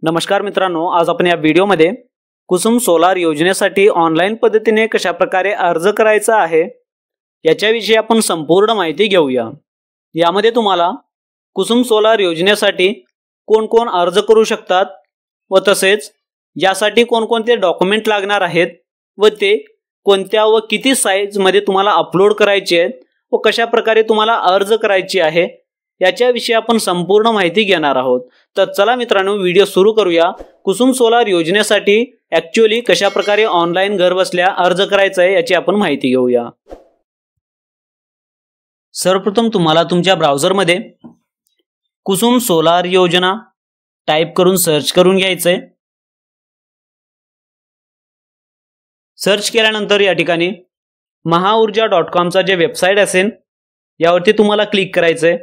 नमस्कार मित्रांनो, आज आपण या व्हिडिओमध्ये कुसुम सोलार योजनेसाठी ऑनलाईन पद्धतीने कशा प्रकारे अर्ज करायचा आहे याच्याविषयी आपण संपूर्ण माहिती घेऊया। यामध्ये तुम्हाला कुसुम सोलार योजनेसाठी कोण कोण अर्ज करू शकतात व तसेच यासाठी कोणकोणते डॉक्युमेंट लागणार आहेत व ते कोणत्या व किती साइज मध्ये तुम्हाला अपलोड करायचे आहेत व कशा प्रकारे तुम्हाला अर्ज करायची आहे याच्याविषयी आपण संपूर्ण माहिती घेणार आहोत। तर चला मित्रांनो, व्हिडिओ सुरू करूया। कुसुम सोलार योजनेसाठी ऍक्च्युअली कशा प्रकारे ऑनलाइन घर बसल्या अर्ज करायचा आहे याची आपण माहिती घेऊया। सर्वप्रथम तुम्हाला तुमच्या ब्राउझरमध्ये कुसुम सोलार योजना टाइप करून सर्च करून घ्यायचंय। सर्च केल्यानंतर या ठिकाणी महाऊर्जा.com चा जे वेबसाइट असेल यावरती तुम्हाला क्लिक करायचंय।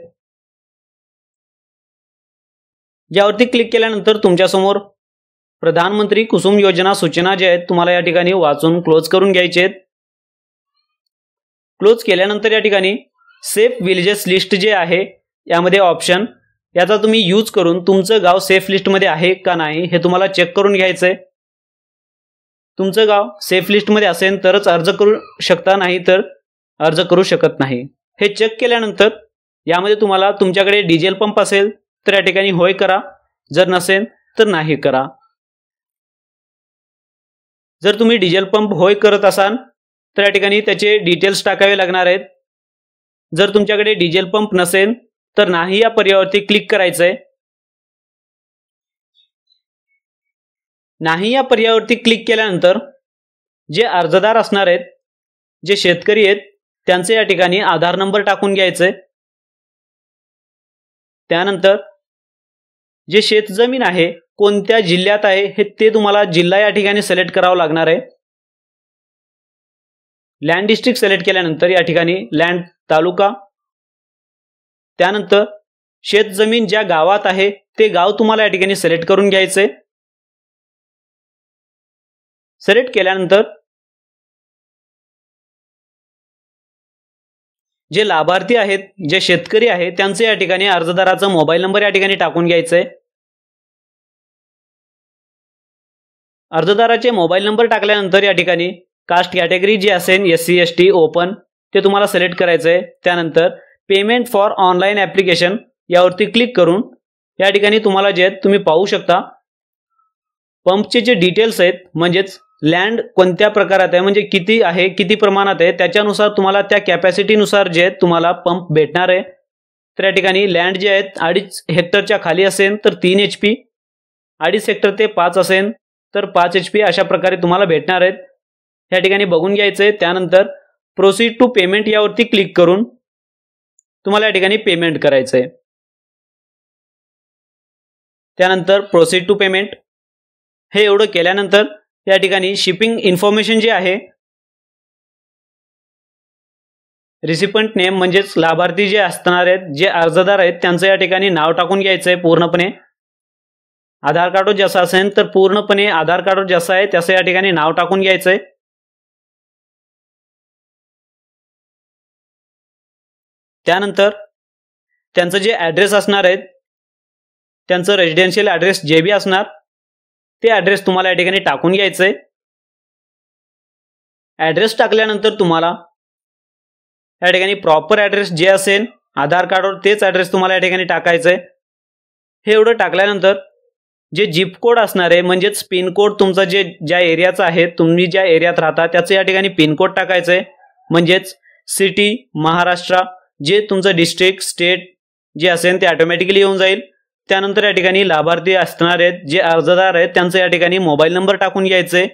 यावरती क्लिक केल्यानंतर तुमच्या समोर प्रधानमंत्री कुसुम योजना सूचना जे आहेत तुम्हाला या ठिकाणी वाचून क्लोज करून घ्यायचे आहेत। क्लोज केल्यानंतर या ठिकाणी सेफ विलेजेस लिस्ट जे आहे यामध्ये ऑप्शन याचा तुम्ही यूज करून तुमचं गाव सेफ लिस्ट मध्ये आहे का नाही हे तुम्हाला चेक करून घ्यायचंय। तुमचं गाव सेफ लिस्ट मध्ये असेल तरच अर्ज करू शकता, नाही तर अर्ज करू शकत नाही। हे चेक केल्यानंतर यामध्ये तुम्हाला तुमच्याकडे डिझेल पंप असेल तर या ठिकाणी होय करा, जर नसेल तर नाही करा। जर तुम्ही डिझेल पंप होय करत असाल तर या ठिकाणी त्याचे डिटेल्स टाकावे लागणार आहेत। जर तुमच्याकडे डिझेल पंप नसेल तर नाही या पर्यायावरती क्लिक करायचंय। नाही या पर्यायावरती क्लिक केल्यानंतर जे अर्जदार असणार आहेत, जे शेतकरी आहेत, त्यांचे या ठिकाणी आधार नंबर टाकून घ्यायचे। त्यानंतर जे शेतजमीन आहे कोणत्या जिल्ह्यात आहे हे ते तुम्हाला जिल्हा या ठिकाणी सिलेक्ट करावा लागणार आहे। लँड डिस्ट्रिक्ट सिलेक्ट केल्यानंतर या ठिकाणी लँड तालुका, त्यानंतर शेतजमीन ज्या गावात आहे ते गाव तुम्हाला या ठिकाणी सिलेक्ट करून घ्यायचे। सिलेक्ट केल्यानंतर जे लाभार्थी आहेत, जे शेतकरी आहेत, त्यांचे या ठिकाणी अर्जदाराचा मोबाईल नंबर या ठिकाणी टाकून घ्यायचे। अर्जदाराचे मोबाईल नंबर टाकल्यानंतर या ठिकाणी कास्ट कॅटेगरी जी असेल SC ST ओपन ते तुम्हाला सिलेक्ट करायचंय। त्यानंतर पेमेंट फॉर ऑनलाइन ऍप्लिकेशन यावरती क्लिक करून या ठिकाणी तुम्हाला जे तुम्ही पाहू शकता पंपचे जे डिटेल्स आहेत, म्हणजेच लँड कोणत्या प्रकारात आहे, म्हणजे किती आहे, किती प्रमाणात आहे, त्याच्यानुसार तुम्हाला त्या कॅपॅसिटी नुसार जे तुम्हाला पंप भेटणार आहे। तर या ठिकाणी लँड जे आहेत 2.5 हेक्टरच्या खाली असेल तर 3 HP, 2.5 हेक्टर ते 5 असेल तर 5 HP अशा प्रकारे तुम्हाला भेटणार आहेत। या ठिकाणी बघून घ्यायचंय। त्यानंतर प्रोसीड टू पेमेंट यावरती क्लिक करून तुम्हाला या ठिकाणी पेमेंट करायचंय। त्यानंतर प्रोसीड टू पेमेंट हे एवढं केल्यानंतर या ठिकाणी शिपिंग इन्फॉर्मेशन जे आहे, रिसिपंट नेम म्हणजेच लाभार्थी जे असणार आहेत, जे अर्जदार आहेत, त्यांचं या ठिकाणी नाव टाकून घ्यायचंय पूर्णपणे। आधार कार्ड जसं असेल तर पूर्णपणे आधार कार्ड जसं आहे त्याचं या ठिकाणी नाव टाकून घ्यायचंय। त्यानंतर त्यांचं जे ऍड्रेस असणार आहेत, त्यांचं रेसिडेन्शियल ऍड्रेस जे बी असणार ते ऍड्रेस तुम्हाला या ठिकाणी टाकून घ्यायचंय। ऍड्रेस टाकल्यानंतर तुम्हाला या ठिकाणी प्रॉपर ऍड्रेस जे असेल आधार कार्डवर तेच ऍड्रेस तुम्हाला या ठिकाणी टाकायचंय। हे एवढं टाकल्यानंतर जे जिप कोड असणार आहे, म्हणजेच पिन कोड तुमचा जे ज्या एरियाचा आहे, तुम्ही ज्या एरियात राहता त्याचं या ठिकाणी पिन कोड टाकायचंय। म्हणजेच सिटी, महाराष्ट्र, जे तुमचं डिस्ट्रिक्ट, स्टेट जे असेल ते ऑटोमॅटिकली येऊन जाईल। त्यानंतर या ठिकाणी लाभार्थी असणार आहेत, जे अर्जदार आहेत, त्यांचं या ठिकाणी मोबाईल नंबर टाकून घ्यायचे।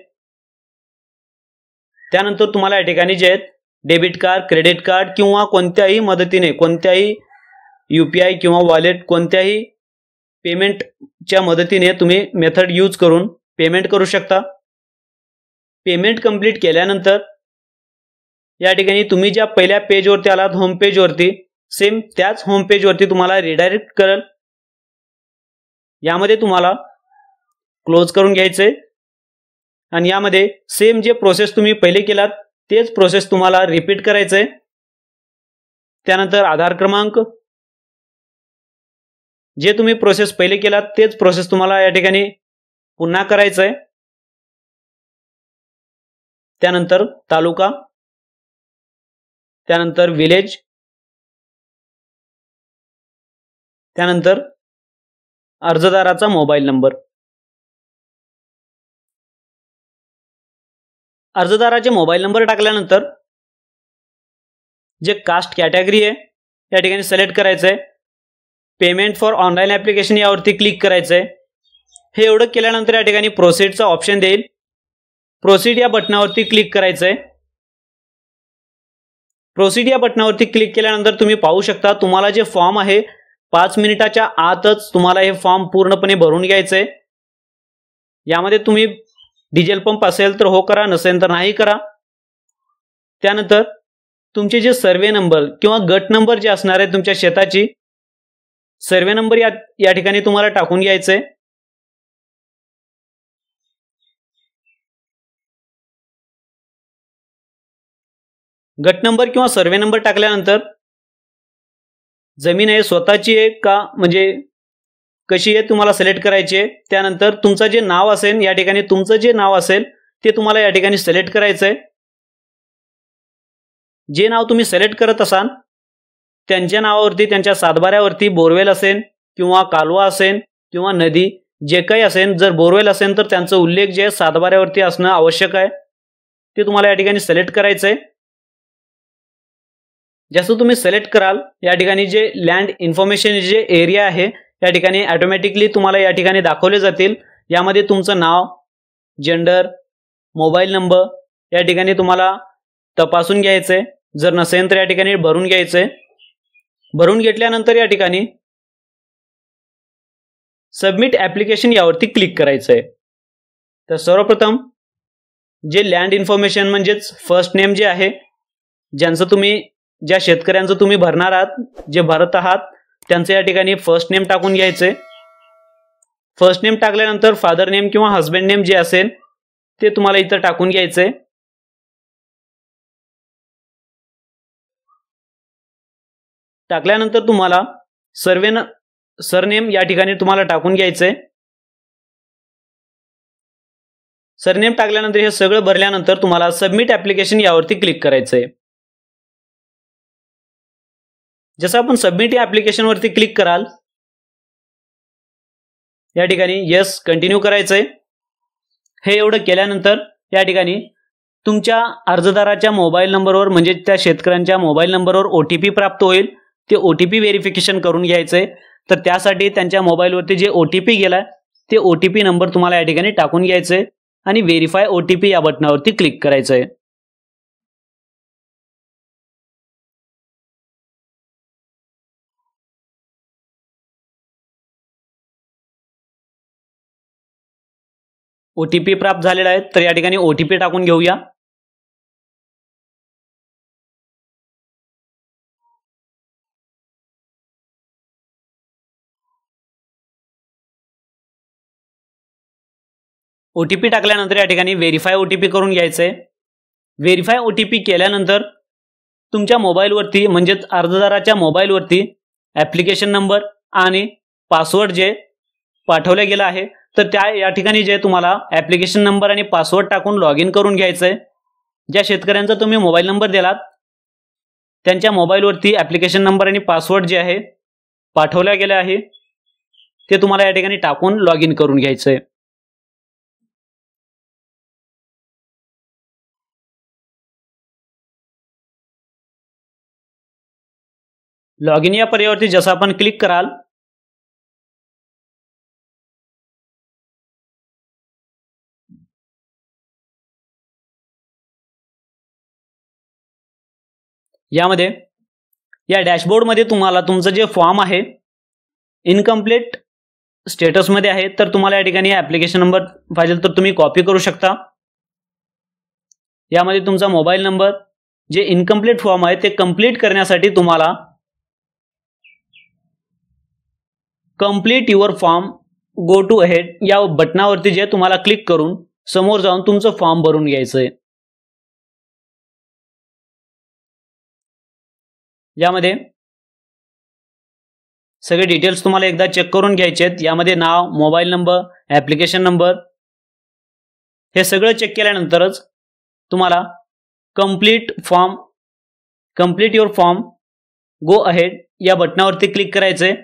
त्यानंतर तुम्हाला या ठिकाणी जे आहेत डेबिट कार्ड, क्रेडिट कार्ड किंवा कोणत्याही मदतीने, कोणत्याही UPI किंवा वॉलेट, कोणत्याही पेमेंटच्या मदतीने तुम्ही मेथड यूज करून पेमेंट करू शकता। पेमेंट कंप्लीट केल्यानंतर या ठिकाणी तुम्ही ज्या पहिल्या पेजवरती आलात, होम पेजवरती, सेम त्याच होम पेजवरती तुम्हाला रिडायरेक्ट करेल। यामध्ये तुम्हाला क्लोज करून घ्यायचे आणि यामध्ये सेम जे प्रोसेस तुम्ही पहिले केलात तेच प्रोसेस तुम्हाला रिपीट करायचे। त्यानंतर आधार क्रमांक, जे तुम्ही प्रोसेस पहिले केलात तेच प्रोसेस तुम्हाला या ठिकाणी पुन्हा करायचं आहे. त्यानंतर तालुका, त्यानंतर विलेज, त्यानंतर अर्जदाराचा मोबाईल नंबर. अर्जदाराचे मोबाईल नंबर टाकल्यानंतर जे कास्ट कॅटेगरी आहे या ठिकाणी सिलेक्ट करायचं आहे. पेमेंट फॉर ऑनलाईन ॲप्लिकेशन यावरती क्लिक करायचं आहे. हे एवढं केल्यानंतर या ठिकाणी प्रोसीडचा ऑप्शन देईल. प्रोसीड या बटनावरती क्लिक करायचं आहे. प्रोसीड या बटनावरती क्लिक केल्यानंतर तुम्ही पाहू शकता तुम्हाला जे फॉर्म आहे 5 मिनिटाच्या आतच तुम्हाला हे फॉर्म पूर्णपणे भरून घ्यायचं आहे. यामध्ये तुम्ही डिझेल पंप असेल तर हो करा, नसेल तर नाही करा. त्यानंतर तुमचे जे सर्वे नंबर किंवा गट नंबर जे असणार आहे तुमच्या शेताची सर्वे नंबर या ठिकाणी तुम्हाला टाकून घ्यायचं आहे. गट नंबर किंवा सर्वे नंबर टाकल्यानंतर जमीन आहे स्वतःची आहे का म्हणजे कशी आहे तुम्हाला सिलेक्ट करायची आहे. त्यानंतर तुमचं जे नाव असेल या ठिकाणी तुमचं जे नाव असेल ते तुम्हाला या ठिकाणी सिलेक्ट करायचं आहे. जे नाव तुम्ही सिलेक्ट करत असाल त्यांच्या नावावरती त्यांच्या सातबाऱ्यावरती बोरवेल असेल किंवा कालवा असेल किंवा नदी जे काही असेल, जर बोरवेल असेल तर त्यांचा उल्लेख जे सातबाऱ्यावरती असणं आवश्यक आहे ते तुम्हाला या ठिकाणी सिलेक्ट करायचं आहे. जसं तुम्ही सिलेक्ट कराल या ठिकाणी जे लँड इन्फॉर्मेशन जे एरिया आहे या ठिकाणी ऑटोमॅटिकली तुम्हाला या ठिकाणी दाखवले जातील. यामध्ये तुमचं नाव, जेंडर, मोबाईल नंबर या ठिकाणी तुम्हाला तपासून घ्यायचं आहे. जर नसेल तर या ठिकाणी भरून घ्यायचं आहे. भरून घेतल्यानंतर या ठिकाणी सबमिट ॲप्लिकेशन यावरती क्लिक करायचं आहे. तर सर्वप्रथम जे लँड इन्फॉर्मेशन म्हणजेच फर्स्ट नेम जे आहे ज्यांचं तुम्ही ज्या शेतकऱ्यांचं तुम्ही भरणार आहात, जे भरत आहात त्यांचं या ठिकाणी फर्स्ट नेम टाकून घ्यायचं आहे. फर्स्ट नेम टाकल्यानंतर फादर नेम किंवा हस्बंड नेम जे असेल ते तुम्हाला इथं टाकून घ्यायचं आहे. टाकल्यानंतर तुम्हाला सरनेम या ठिकाणी तुम्हाला टाकून घ्यायचं आहे. सरनेम टाकल्यानंतर हे सगळं भरल्यानंतर तुम्हाला सबमिट ॲप्लिकेशन यावरती क्लिक करायचं आहे. जसं आपण सबमिट या ॲप्लिकेशनवरती क्लिक कराल या ठिकाणी येस कंटिन्यू करायचं आहे. हे एवढं केल्यानंतर या ठिकाणी तुमच्या अर्जदाराच्या मोबाईल नंबरवर म्हणजे त्या शेतकऱ्यांच्या मोबाईल नंबरवर OTP प्राप्त होईल. ते OTP व्हेरिफिकेशन करून घ्यायचं आहे. तर त्यासाठी त्यांच्या मोबाईलवरती जे OTP गेला ते OTP नंबर तुम्हाला या ठिकाणी टाकून घ्यायचं आहे आणि व्हेरीफाय OTP या बटनावरती क्लिक करायचं आहे. OTP प्राप्त झालेला आहे तर या ठिकाणी OTP टाकून घेऊया. OTP टाकल्यानंतर या ठिकाणी व्हेरीफाय OTP करून घ्यायचं आहे. व्हेरीफाय OTP केल्यानंतर तुमच्या मोबाईलवरती म्हणजेच अर्जदाराच्या मोबाईलवरती ॲप्लिकेशन नंबर आणि पासवर्ड जे पाठवला गेला आहे तर त्या या ठिकाणी जे तुम्हाला ॲप्लिकेशन नंबर आणि पासवर्ड टाकून लॉग इन करून घ्यायचं आहे. ज्या शेतकऱ्यांचा तुम्ही मोबाईल नंबर दिलात त्यांच्या मोबाईलवरती ॲप्लिकेशन नंबर आणि पासवर्ड जे आहे पाठवला गेला आहे ते तुम्हाला या ठिकाणी टाकून लॉग इन करून घ्यायचं आहे. लॉग इन या पर्यायावरती जसं आपण क्लिक कराल यामध्ये या डॅशबोर्डमध्ये तुम्हाला तुमचं जे फॉर्म आहे इनकम्प्लीट स्टेटसमध्ये आहे तर तुम्हाला या ठिकाणी ॲप्लिकेशन नंबर पाहिजे तर तुम्ही कॉपी करू शकता. यामध्ये तुमचा मोबाईल नंबर जे इनकम्प्लीट फॉर्म आहे ते कंप्लीट करण्यासाठी तुम्हाला complete your form go to ahead या बटनावरती जे तुम्हाला क्लिक करून समोर जाऊन तुमचं फॉर्म भरून घ्यायचं आहे. यामध्ये सगळे डिटेल्स तुम्हाला एकदा चेक करून घ्यायचे आहेत। यामध्ये नाव, मोबाईल नंबर, ॲप्लिकेशन नंबर हे सगळं चेक केल्यानंतरच तुम्हाला complete your form, go ahead या बटनावरती क्लिक करायचं आहे।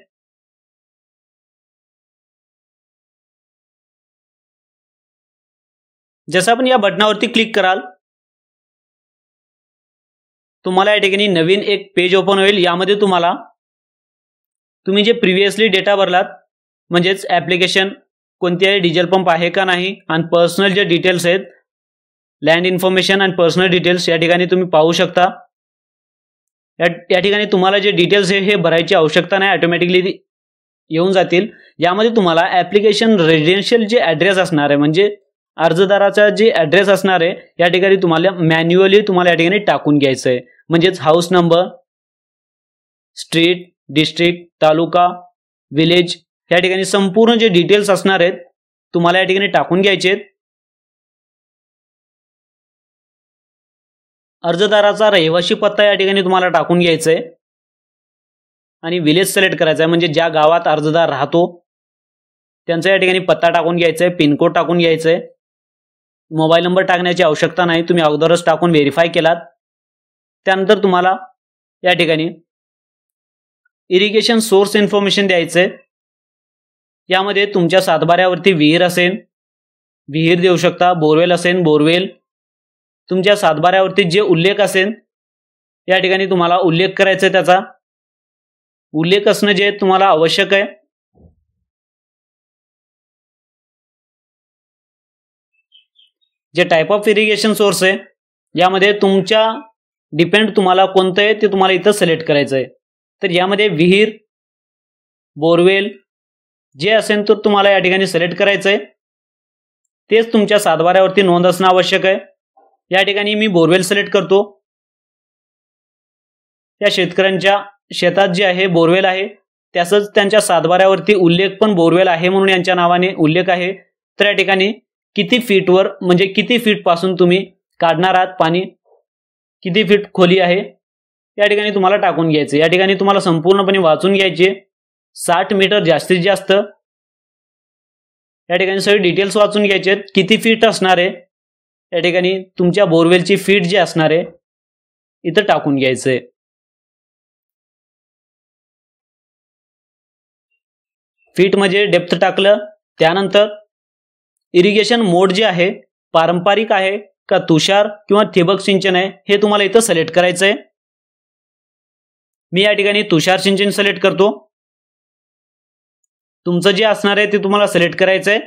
जसं आपण या बटनावरती क्लिक कराल तुम्हाला या ठिकाणी नवीन एक पेज ओपन होईल। यामध्ये तुम्ही जे प्रिव्हियसली डेटा भरलात म्हणजेच ॲप्लिकेशन कोणत्याही डिझेल पंप आहे का नाही आणि पर्सनल जे डिटेल्स आहेत, लँड इन्फॉर्मेशन आणि पर्सनल डिटेल्स या ठिकाणी तुम्ही पाहू शकता। या ठिकाणी तुम्हाला जे डिटेल्स आहे हे भरायची आवश्यकता नाही, ऑटोमॅटिकली येऊन जातील। यामध्ये तुम्हाला ॲप्लिकेशन रेजिडेन्शियल जे ॲड्रेस असणार आहे म्हणजे अर्जदाराचा जे ॲड्रेस असणार आहे या ठिकाणी तुम्हाला मॅन्युअली तुम्हाला या ठिकाणी टाकून घ्यायचं आहे। म्हणजेच हाऊस नंबर, स्ट्रीट, डिस्ट्रिक्ट, तालुका, विलेज या ठिकाणी संपूर्ण जे डिटेल्स असणार आहेत तुम्हाला या ठिकाणी टाकून घ्यायचे आहेत। अर्जदाराचा रहिवासी पत्ता या ठिकाणी तुम्हाला टाकून घ्यायचा आहे आणि विलेज सिलेक्ट करायचा आहे म्हणजे ज्या गावात अर्जदार राहतो त्यांचा या ठिकाणी पत्ता टाकून घ्यायचा आहे, पिनकोड टाकून घ्यायचा आहे। मोबाईल नंबर टाकण्याची आवश्यकता नाही, तुम्ही अगोदरच टाकून व्हेरीफाय केलात। त्यानंतर तुम्हाला या ठिकाणी इरिगेशन सोर्स इन्फॉर्मेशन द्यायचं आहे। यामध्ये तुमच्या सातबाऱ्यावरती विहीर असेल विहीर देऊ शकता, बोरवेल असेल बोरवेल, तुमच्या सातबाऱ्यावरती जे उल्लेख असेल या ठिकाणी तुम्हाला उल्लेख करायचा आहे। त्याचा उल्लेख असणं जे तुम्हाला आवश्यक आहे। जे टाइप ऑफ इरिगेशन सोर्स आहे यामध्ये तुमच्या डिपेंड तुम्हाला कोणतं आहे ते तुम्हाला इथं सिलेक्ट करायचं आहे। तर यामध्ये विहीर, बोरवेल जे असेल तर तुम्हाला या ठिकाणी सिलेक्ट करायचं आहे, तेच तुमच्या सातबाऱ्यावरती नोंद असणं आवश्यक आहे। या ठिकाणी मी बोरवेल सिलेक्ट करतो। त्या शेतकऱ्यांच्या शेतात जे आहे बोरवेल आहे त्यासच त्यांच्या सातबाऱ्यावरती उल्लेख पण बोरवेल आहे म्हणून यांच्या नावाने उल्लेख आहे। तर या ठिकाणी किती फीटवर म्हणजे किती फीट पासून तुम्ही काढणार आहात पाणी, किती फीट खोली आहे या ठिकाणी तुम्हाला टाकून घ्यायचे। या ठिकाणी तुम्हाला संपूर्णपणे वाचून घ्यायचे। 60 मीटर जास्तीत जास्त या ठिकाणी सगळे डिटेल्स वाचून घ्यायचे। किती फीट असणार आहे या ठिकाणी तुमच्या बोरवेलची फीट जी असणार आहे इथं टाकून घ्यायचंय। फीट म्हणजे डेप्थ टाकलं। त्यानंतर इरिगेशन मोड जे आहे पारंपरिक आहे का तुषार किंवा ठिबक सिंचन आहे हे तुम्हाला इथं सिलेक्ट करायचं आहे। मी या ठिकाणी तुषार सिंचन सिलेक्ट करतो। तुमचं जे असणार आहे ते तुम्हाला सिलेक्ट करायचं आहे।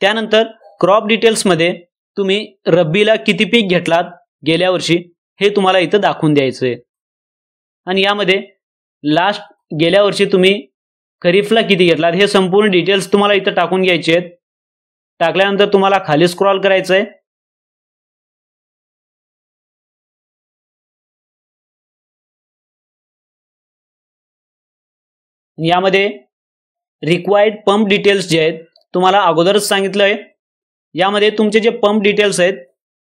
त्यानंतर क्रॉप डिटेल्स मध्ये तुम्ही रब्बीला किती पीक घेतलात गेल्या वर्षी हे तुम्हाला इथं दाखवून द्यायचं आहे आणि यामध्ये लास्ट गेल्या वर्षी तुम्ही खरीफला किती घेतलात हे संपूर्ण डिटेल्स तुम्हाला इथं टाकून घ्यायचे आहेत। टाकल्यानंतर तुम्हाला खाली स्क्रॉल करायचं आहे। यामध्ये रिक्वायर्ड पंप डिटेल्स जे आहेत तुम्हाला अगोदरच सांगितलं आहे। यामध्ये तुमचे जे पंप डिटेल्स आहेत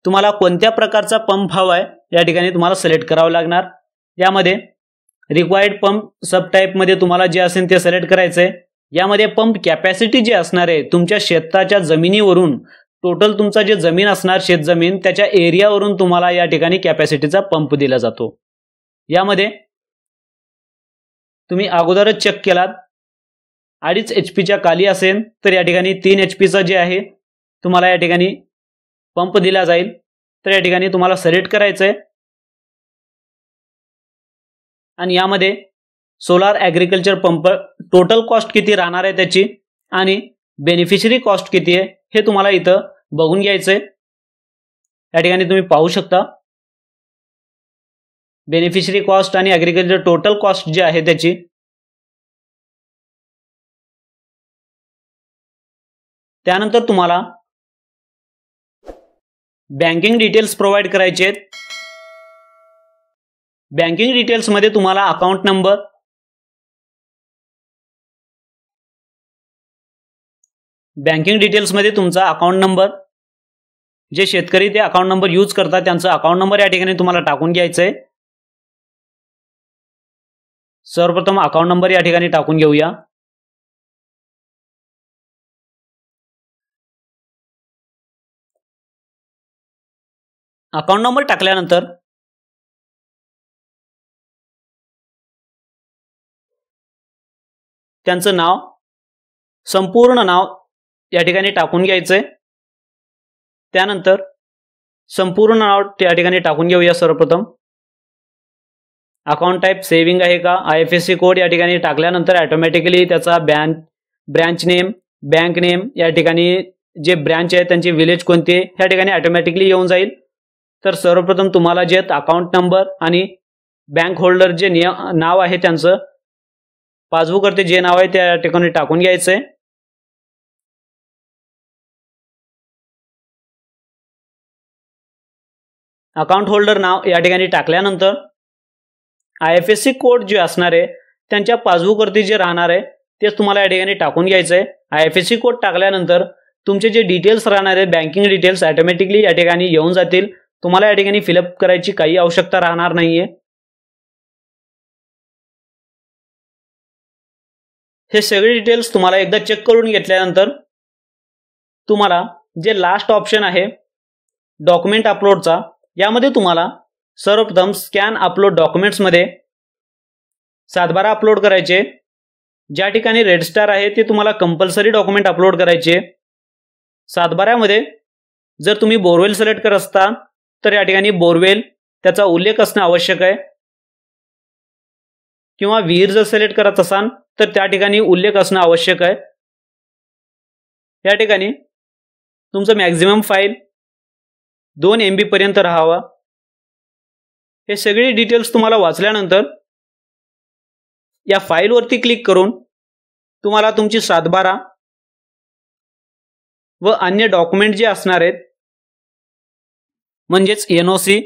तुम्हाला कोणत्या प्रकारचा पंप हवा आहे या ठिकाणी तुम्हाला सिलेक्ट करावं लागणार। यामध्ये रिक्वायर्ड पंप सब टाइप मध्ये तुम्हाला जे असेल ते सिलेक्ट करायचं आहे। यामध्ये पंप कॅपॅसिटी जे असणार आहे तुमच्या शेताच्या जमिनीवरून टोटल तुमचा जे जमीन असणार शेत जमीन त्याच्या एरियावरून तुम्हाला या ठिकाणी कॅपॅसिटीचा पंप दिला जातो। यामध्ये तुम्ही अगोदरच चेक केलात 2.5 HP च्या खाली असेल तर या ठिकाणी 3 HP चा जे आहे तुम्हाला या ठिकाणी पंप दिला जाईल। तर या ठिकाणी तुम्हाला सिलेक्ट करायचं आहे आणि यामध्ये solar agriculture pump total cost किती राहणार आहे त्याची आणि बेनिफिशरी कॉस्ट किती आहे हे तुम्हाला इथं बघून घ्यायचं आहे। या ठिकाणी तुम्ही पाहू शकता बेनिफिशरी कॉस्ट आणि ॲग्रिकल्चर टोटल कॉस्ट जी आहे त्याची। त्यानंतर तुम्हाला बँकिंग डिटेल्स प्रोव्हाइड करायचे आहेत। बँकिंग डिटेल्स मध्ये तुम्हाला अकाउंट नंबर, बँकिंग डिटेल्स मध्ये तुमचा अकाउंट नंबर, जे शेतकरी ते अकाउंट नंबर यूज करतात त्यांचा अकाउंट नंबर या ठिकाणी तुम्हाला टाकून घ्यायचा आहे। सर्वप्रथम अकाउंट नंबर या ठिकाणी टाकून घेऊया। अकाउंट नंबर टाकल्यानंतर त्यांचं नाव, संपूर्ण नाव या ठिकाणी टाकून घ्यायचंय। त्यानंतर संपूर्ण नाव या ठिकाणी टाकून घेऊया। सर्वप्रथम अकाउंट टाइप सेविंग आहे का, IFSC कोड या ठिकाणी टाकल्यानंतर ऑटोमॅटिकली त्याचा ब्रांच नेम, बँक नेम, या ठिकाणी जे ब्रांच आहे त्यांची विलेज कोणती आहे या ठिकाणी ऑटोमॅटिकली येऊन जाईल। तर सर्वप्रथम तुम्हाला जे अकाउंट नंबर आणि बँक होल्डर जे नाव आहे त्यांचं, पासबुकवरती जे नाव आहे त्या ठिकाणी टाकून घ्यायचंय। अकाउंट होल्डर नाव या ठिकाणी टाकल्यानंतर IFSC कोड जे असणार आहे त्यांच्या पासबुकवरती जे राहणार आहे तेच तुम्हाला या ठिकाणी टाकून घ्यायचंय। IFSC कोड टाकल्यानंतर तुमचे जे डिटेल्स राहणार आहे, बँकिंग डिटेल्स ऑटोमॅटिकली या ठिकाणी येऊन जातील। तुम्हाला या ठिकाणी फिलअप करायची काही आवश्यकता राहणार नाहीये। हे सगळे डिटेल्स तुम्हाला एकदा चेक करून घेतल्यानंतर तुम्हाला जे लास्ट ऑप्शन आहे डॉक्युमेंट अपलोडचा, यामध्ये तुम्हाला सर्वप्रथम स्कॅन अपलोड डॉक्युमेंट्समध्ये 7/12 अपलोड करायचे। ज्या ठिकाणी रेड स्टार आहे ते तुम्हाला कंपल्सरी डॉक्युमेंट अपलोड करायचे। 7/12 मध्ये जर तुम्ही बोरवेल सिलेक्ट करत असता तर या ठिकाणी बोरवेल त्याचा उल्लेख असणे आवश्यक आहे, किंवा विहीर जर सिलेक्ट करत असाल तर त्या ठिकाणी उल्लेख असणे आवश्यक आहे। या ठिकाणी तुमचं मॅक्झिमम फाईल 2 MB पर्यंत राहावा। हे सगळे डिटेल्स तुम्हाला वाचल्यानंतर या फाईलवरती क्लिक करून तुम्हाला तुमची 7/12 व अन्य डॉक्युमेंट जे असणार आहेत, म्हणजेच NOC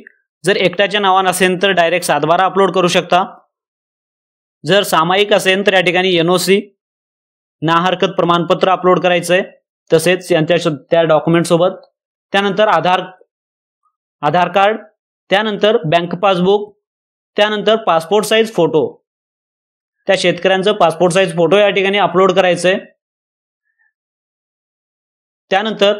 जर एकट्याच्या नावाने असेल तर डायरेक्ट 7/12 अपलोड करू शकता। जर सामायिक असेल तर या ठिकाणी NOC, ना हरकत प्रमाणपत्र अपलोड करायचंय, तसेच त्या डॉक्युमेंट सोबत त्यानंतर आधार कार्ड, त्यानंतर बँक पासबुक, त्यानंतर पासपोर्ट साइज फोटो, त्या शेतकऱ्यांचं पासपोर्ट साइज फोटो या ठिकाणी अपलोड करायचंय। त्यानंतर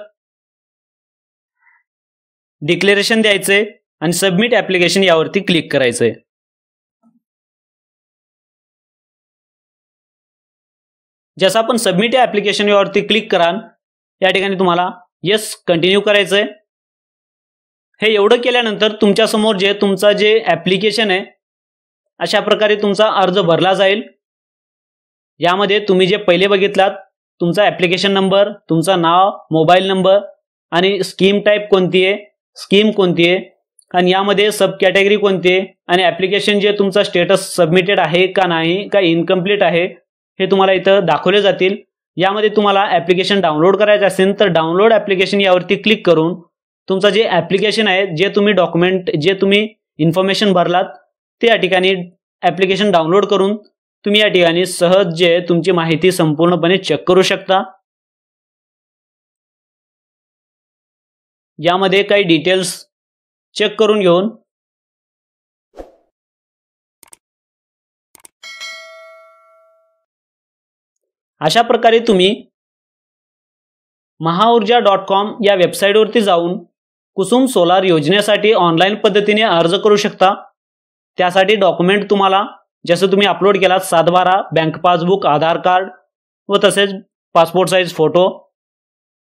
डिक्लेरेशन द्यायचंय आणि सबमिट ॲप्लिकेशन यावरती क्लिक करायचंय। जसं आपण सबमिट ॲप्लिकेशन यावरती क्लिक कराल या ठिकाणी तुम्हाला येस कंटिन्यू करायचंय। हे एवढं केल्यानंतर तुमच्या समोर तुमचा जे ॲप्लिकेशन आहे अशा प्रकारे तुमचा अर्ज भरला जाईल। यामध्ये तुम्ही जे पहिले बघितलात तुमचा ॲप्लिकेशन नंबर, तुमचा नाव, मोबाईल नंबर आणि स्कीम टाईप कोणती आहे, स्कीम कोणती आहे, आणि यामध्ये सब कॅटेगरी कोणती आहे, आणि ॲप्लिकेशन जे तुमचा स्टेटस सबमिटेड आहे का नाही, का इनकम्प्लीट आहे, हे तुम्हाला इथं दाखवले जातील। यामध्ये तुम्हाला ॲप्लिकेशन डाउनलोड करायचं असेल तर डाउनलोड ॲप्लिकेशन यावरती क्लिक करून तुमचा जे ॲप्लिकेशन आहे, जे तुम्ही डॉक्युमेंट, जे तुम्ही इन्फॉर्मेशन भरलात ते या ठिकाणी ॲप्लिकेशन डाउनलोड करून तुम्ही या ठिकाणी सहज तुमची माहिती संपूर्णपणे चेक करू शकता। यामध्ये काही डिटेल्स चेक करून घेऊन अशा प्रकारे तुम्ही महाऊर्जा.com या वेबसाईटवरती जाऊन कुसुम सोलार योजनेसाठी ऑनलाईन पद्धतीने अर्ज करू शकता। त्यासाठी डॉक्युमेंट तुम्हाला जसं तुम्ही अपलोड केलात 7/12, बँक पासबुक, आधार कार्ड व तसेच पासपोर्ट साइज फोटो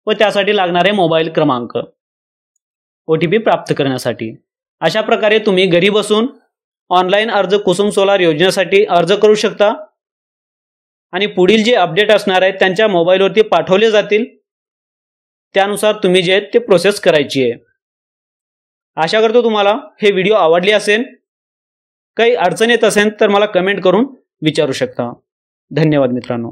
व त्यासाठी लागणारे मोबाईल क्रमांक, OTP प्राप्त करण्यासाठी। अशा प्रकारे तुम्ही घरी बसून ऑनलाईन अर्ज कुसुम सोलार योजनेसाठी अर्ज करू शकता आणि पुढील जे अपडेट असणार आहेत त्यांच्या मोबाईलवरती पाठवले जातील, त्यानुसार तुम्ही ते प्रोसेस करायची आहे। आशा करतो तुम्हाला हे व्हिडिओ आवडले असेल। काही अडचण येत असेल तर मला कमेंट करून विचारू शकता। धन्यवाद मित्रांनो।